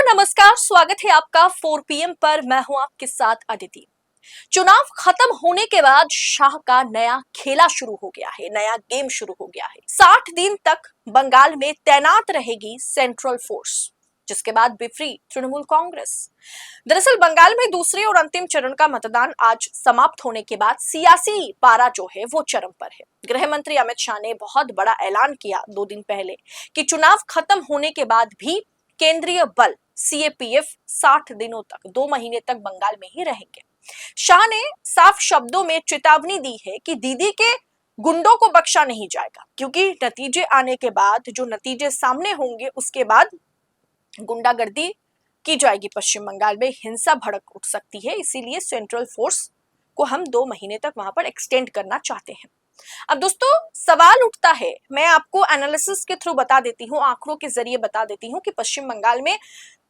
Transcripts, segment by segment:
नमस्कार, स्वागत है आपका 4 PM पर। मैं हूं आपके साथ अदिति। चुनाव खत्म होने के बाद शाह का नया खेला शुरू हो गया है, नया गेम शुरू हो गया है। 60 दिन तक बंगाल में तैनात रहेगी सेंट्रल फोर्स, जिसके बाद बिफरी तृणमूल कांग्रेस। दरअसल बंगाल में दूसरे और अंतिम चरण का मतदान आज समाप्त होने के बाद सियासी पारा जो है वो चरम पर है। गृह मंत्री अमित शाह ने बहुत बड़ा ऐलान किया 2 दिन पहले कि चुनाव खत्म होने के बाद भी केंद्रीय बल सीएपीएफ 60 दिनों तक, 2 महीने तक बंगाल में ही रहेंगे। शाह ने साफ शब्दों में चेतावनी दी है कि दीदी के गुंडों को बख्शा नहीं जाएगा, क्योंकि नतीजे आने के बाद, जो नतीजे सामने होंगे उसके बाद गुंडागर्दी की जाएगी। पश्चिम बंगाल में हिंसा भड़क उठ सकती है, इसीलिए सेंट्रल फोर्स को हम 2 महीने तक वहां पर एक्सटेंड करना चाहते हैं। अब दोस्तों सवाल उठता है, मैं आपको एनालिसिस के थ्रू बता देती हूँ, आंकड़ों के जरिए बता देती हूँ कि पश्चिम बंगाल में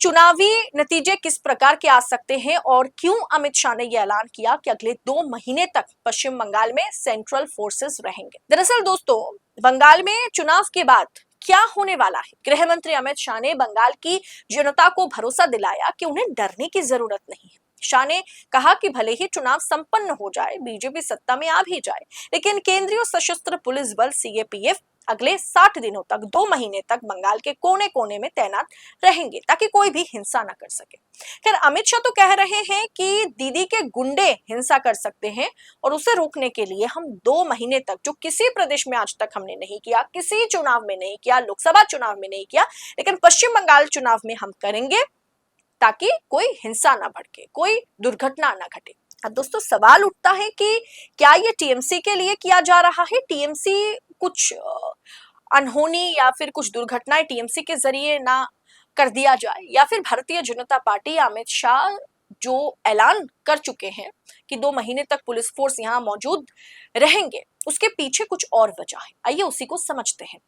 चुनावी नतीजे किस प्रकार के आ सकते हैं और क्यों अमित शाह ने यह ऐलान किया कि अगले 2 महीने तक पश्चिम बंगाल में सेंट्रल फोर्सेस रहेंगे। दरअसल दोस्तों बंगाल में चुनाव के बाद क्या होने वाला है, गृह मंत्री अमित शाह ने बंगाल की जनता को भरोसा दिलाया कि उन्हें डरने की जरूरत नहीं है। शाह ने कहा कि भले ही चुनाव संपन्न हो जाए, बीजेपी सत्ता में आ भी जाए, लेकिन केंद्रीय सशस्त्र पुलिस बल सीएपीएफ अगले 60 दिनों तक, 2 महीने तक बंगाल के कोने कोने में तैनात रहेंगे ताकि कोई भी हिंसा न कर सके। खैर अमित शाह तो कह रहे हैं कि दीदी के गुंडे हिंसा कर सकते हैं और उसे रोकने के लिए हम 2 महीने तक, जो किसी प्रदेश में आज तक हमने नहीं किया, किसी चुनाव में नहीं किया, लोकसभा चुनाव में नहीं किया, लेकिन पश्चिम बंगाल चुनाव में हम करेंगे ताकि कोई हिंसा ना भड़के, कोई दुर्घटना ना घटे। अब दोस्तों सवाल उठता है कि क्या ये टीएमसी के लिए किया जा रहा है? टीएमसी कुछ अनहोनी या फिर कुछ दुर्घटनाएं टीएमसी के जरिए ना कर दिया जाए, या फिर भारतीय जनता पार्टी अमित शाह जो ऐलान कर चुके हैं कि 2 महीने तक पुलिस फोर्स यहाँ मौजूद रहेंगे, उसके पीछे कुछ और वजह है। आइए उसी को समझते हैं।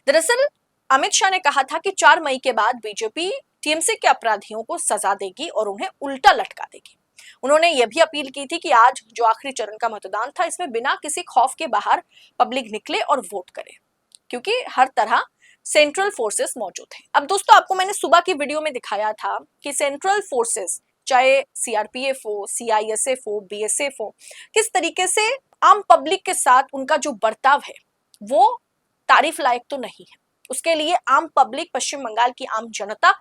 दरअसल अमित शाह ने कहा था कि 4 मई के बाद बीजेपी टीएमसी के अपराधियों को सजा देगी और उन्हें उल्टा लटका देगी। उन्होंने यह भी अपील की थी कि आज जो आखिरी चरण का मतदान था, इसमें बिना किसी खौफ के बाहर पब्लिक निकले और वोट करे, क्योंकि हर तरह सेंट्रल फोर्सेस मौजूद है। अब दोस्तों आपको मैंने सुबह की वीडियो में दिखाया था कि सेंट्रल फोर्सेस, चाहे सीआरपीएफ हो, सीआईएसएफ हो, बीएसएफ हो, किस तरीके से आम पब्लिक के साथ उनका जो बर्ताव है वो तारीफ लायक तो नहीं है। उसके लिए आम पब्लिक, पश्चिम बंगाल की आम जनता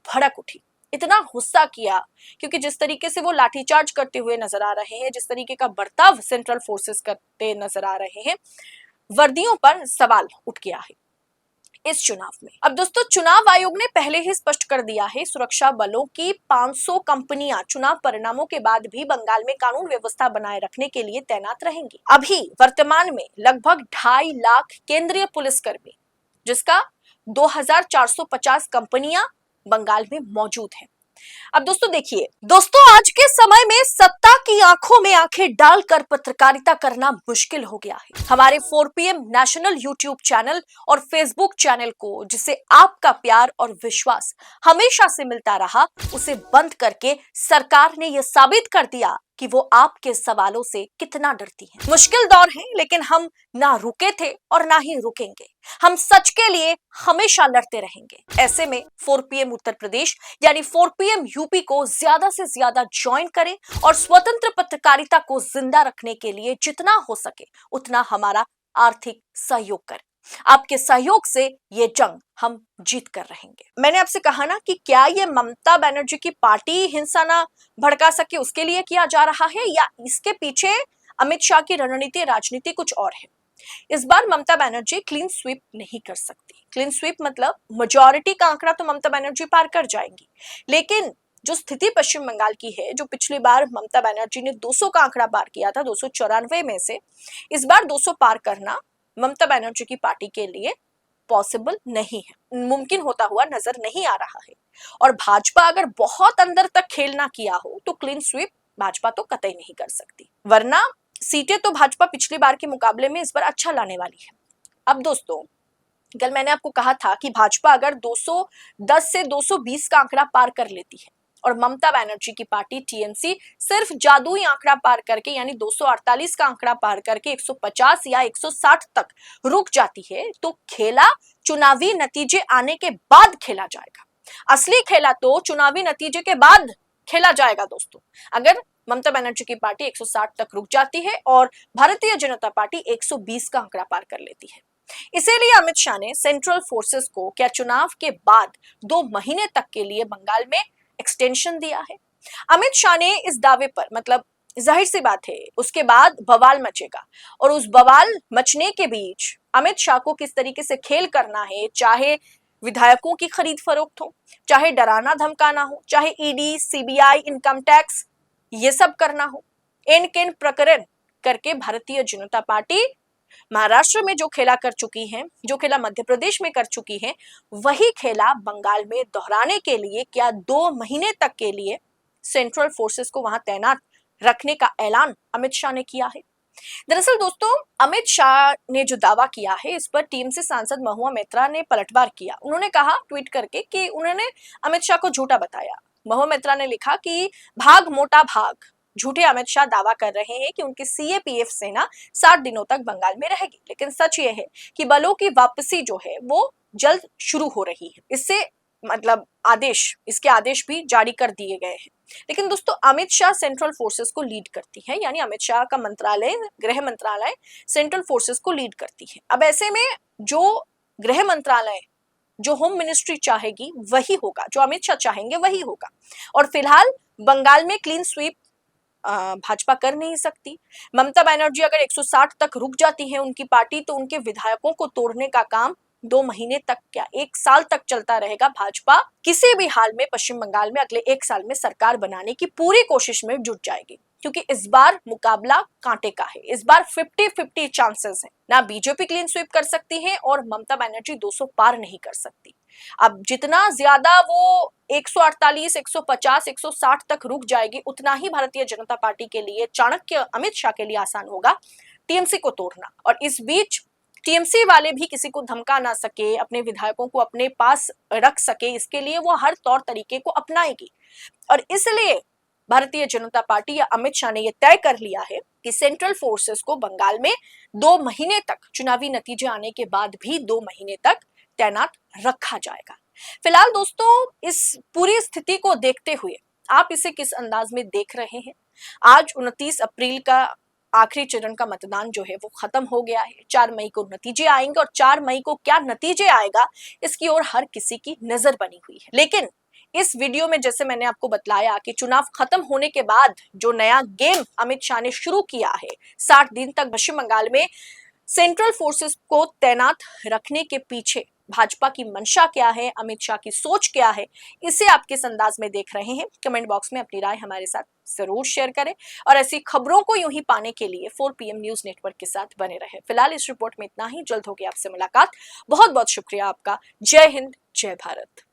भड़क उठी, इतना गुस्सा किया, क्योंकि जिस तरीके से वो लाठीचार्ज करते हुए नजर आ रहे हैं, जिस तरीके का बर्ताव सेंट्रल फोर्सेस करते नजर आ रहे हैं, वर्दियों पर सवाल उठ गया है इस चुनाव में। अब दोस्तों चुनाव आयोग ने पहले ही स्पष्ट कर दिया है, सुरक्षा बलों की 500 कंपनियां चुनाव परिणामों के बाद भी बंगाल में कानून व्यवस्था बनाए रखने के लिए तैनात रहेंगी। अभी वर्तमान में लगभग 2.5 लाख केंद्रीय पुलिसकर्मी, जिसका 2450 कंपनियां बंगाल में मौजूद है। अब दोस्तों देखिए, दोस्तों आज के समय में सत्ता की आंखों में आंखें डालकर पत्रकारिता करना मुश्किल हो गया है। हमारे 4 PM नेशनल यूट्यूब चैनल और फेसबुक चैनल को, जिसे आपका प्यार और विश्वास हमेशा से मिलता रहा, उसे बंद करके सरकार ने यह साबित कर दिया कि वो आपके सवालों से कितना डरती है। मुश्किल दौर है, लेकिन हम ना रुके थे और ना ही रुकेंगे। हम सच के लिए हमेशा लड़ते रहेंगे। ऐसे में 4 PM उत्तर प्रदेश यानी 4 PM यूपी को ज्यादा से ज्यादा ज्वाइन करें और स्वतंत्र पत्रकारिता को जिंदा रखने के लिए जितना हो सके उतना हमारा आर्थिक सहयोग करें। आपके सहयोग से ये जंग हम जीत कर रहेंगे। मैंने आपसे कहा ना कि क्या ये ममता बनर्जी की पार्टी हिंसा ना भड़का सके उसके लिए किया जा रहा है, या इसके पीछे अमित शाह की रणनीति, राजनीति कुछ और है। इस बार ममता बनर्जी क्लीन स्वीप नहीं कर सकती। क्लीन स्वीप मतलब मेजॉरिटी का आंकड़ा तो ममता बनर्जी पार कर जाएंगी, लेकिन जो स्थिति पश्चिम बंगाल की है, जो पिछली बार ममता बनर्जी ने 200 का आंकड़ा पार किया था, 294 में से, इस बार 200 पार करना ममता बनर्जी की पार्टी के लिए पॉसिबल नहीं है, मुमकिन होता हुआ नजर नहीं आ रहा है। और भाजपा अगर बहुत अंदर तक खेलना किया हो तो क्लीन स्वीप भाजपा तो कतई नहीं कर सकती, वरना सीटें तो भाजपा पिछली बार के मुकाबले में इस बार अच्छा लाने वाली है। अब दोस्तों कल मैंने आपको कहा था कि भाजपा अगर 210 से 220 का आंकड़ा पार कर लेती है और ममता बनर्जी की पार्टी टीएमसी सिर्फ जादुई आंकड़ा पार करके, यानी 248 का आंकड़ा पार करके 150 या 160 तक रुक जाती है, तो खेला चुनावी नतीजे आने के बाद खेला जाएगा। असली खेला तो चुनावी नतीजे के बाद खेला जाएगा दोस्तों। अगर ममता बनर्जी की पार्टी 160 तक रुक जाती है और भारतीय जनता पार्टी 120 का आंकड़ा पार कर लेती है। इसीलिए अमित शाह ने सेंट्रल फोर्सेस को क्या चुनाव के बाद 2 महीने तक के लिए बंगाल में एक्सटेंशन दिया है। अमित शाह ने इस दावे पर, मतलब जाहिर सी बात है उसके बाद बवाल मचेगा, और उस बवाल मचने के बीच अमित शाह को किस तरीके से खेल करना है, चाहे विधायकों की खरीद फरोख्त हो, चाहे डराना धमकाना हो, चाहे ईडी, सीबीआई, इनकम टैक्स, ये सब करना हो, इन किन प्रकरण करके भारतीय जनता पार्टी महाराष्ट्र में जो खेला कर चुकी है, जो खेला मध्य प्रदेश में कर चुकी है, वही खेला बंगाल में दोहराने के लिए क्या 2 महीने तक के लिए सेंट्रल फोर्सेस को वहां तैनात रखने का ऐलान अमित शाह ने किया है। दरअसल दोस्तों, अमित शाह ने जो दावा किया है इस पर टीएमसी सांसद महुआ मैत्रा ने पलटवार किया। उन्होंने कहा ट्वीट करके कि उन्होंने अमित शाह को झूठा बताया। महुआ मैत्रा ने लिखा कि भाग मोटा भाग, झूठे अमित शाह दावा कर रहे हैं कि उनकी सीएपीएफ सेना 60 दिनों तक बंगाल में रहेगी, लेकिन सच ये है कि बलों की वापसी जो है वो जल्द शुरू हो रही है। इससे मतलब इसके आदेश भी जारी कर दिए गए हैं। लेकिन दोस्तों, अमित शाह सेंट्रल फोर्सेस को लीड करती है, यानी अमित शाह का मंत्रालय, गृह मंत्रालय सेंट्रल फोर्सेस को लीड करती है। अब ऐसे में जो गृह मंत्रालय, जो होम मिनिस्ट्री चाहेगी वही होगा, जो अमित शाह चाहेंगे वही होगा। और फिलहाल बंगाल में क्लीन स्वीप भाजपा कर नहीं सकती। ममता बनर्जी अगर 160 तक रुक जाती है उनकी पार्टी, तो उनके विधायकों को तोड़ने का काम 2 महीने तक क्या 1 साल तक चलता रहेगा। भाजपा किसी भी हाल में पश्चिम बंगाल में अगले 1 साल में सरकार बनाने की पूरी कोशिश में जुट जाएगी, क्योंकि इस बार मुकाबला कांटे का है। इस बार 50-50 चांसेस हैं। ना बीजेपी क्लीन स्वीप कर सकती है और ममता बनर्जी 200 पार नहीं कर सकती। अब जितना ज्यादा वो 148, 150, 160 तक रुक जाएगी, उतना ही भारतीय जनता पार्टी के लिए, चाणक्य अमित शाह के लिए आसान होगा टीएमसी को तोड़ना। और इस बीच टीएमसी वाले भी किसी को धमका ना सके, अपने विधायकों को अपने पास रख सके, इसके लिए वो हर तौर तरीके को अपनाएगी। और इसलिए भारतीय जनता पार्टी या अमित शाह ने यह तय कर लिया है कि सेंट्रल फोर्सेस को बंगाल में 2 महीने तक, चुनावी नतीजे आने के बाद भी 2 महीने तक तैनात रखा जाएगा। फिलहाल दोस्तों, इस पूरी स्थिति को देखते हुए आप इसे किस अंदाज में देख रहे हैं? आज 29 अप्रैल का आखिरी चरण का मतदान जो है वो खत्म हो गया है। 4 मई को नतीजे आएंगे, और 4 मई को क्या नतीजे आएगा इसकी ओर हर किसी की नजर बनी हुई है। लेकिन इस वीडियो में जैसे मैंने आपको बतलाया कि चुनाव खत्म होने के बाद जो नया गेम अमित शाह ने शुरू किया है, 60 दिन तक पश्चिम बंगाल में सेंट्रल फोर्सेस को तैनात रखने के पीछे भाजपा की मंशा क्या है, अमित शाह की सोच क्या है, इसे आप किस अंदाज में देख रहे हैं? कमेंट बॉक्स में अपनी राय हमारे साथ जरूर शेयर करें, और ऐसी खबरों को यूं ही पाने के लिए 4PM न्यूज नेटवर्क के साथ बने रहे। फिलहाल इस रिपोर्ट में इतना ही, जल्द होगी आपसे मुलाकात। बहुत बहुत शुक्रिया आपका। जय हिंद, जय भारत।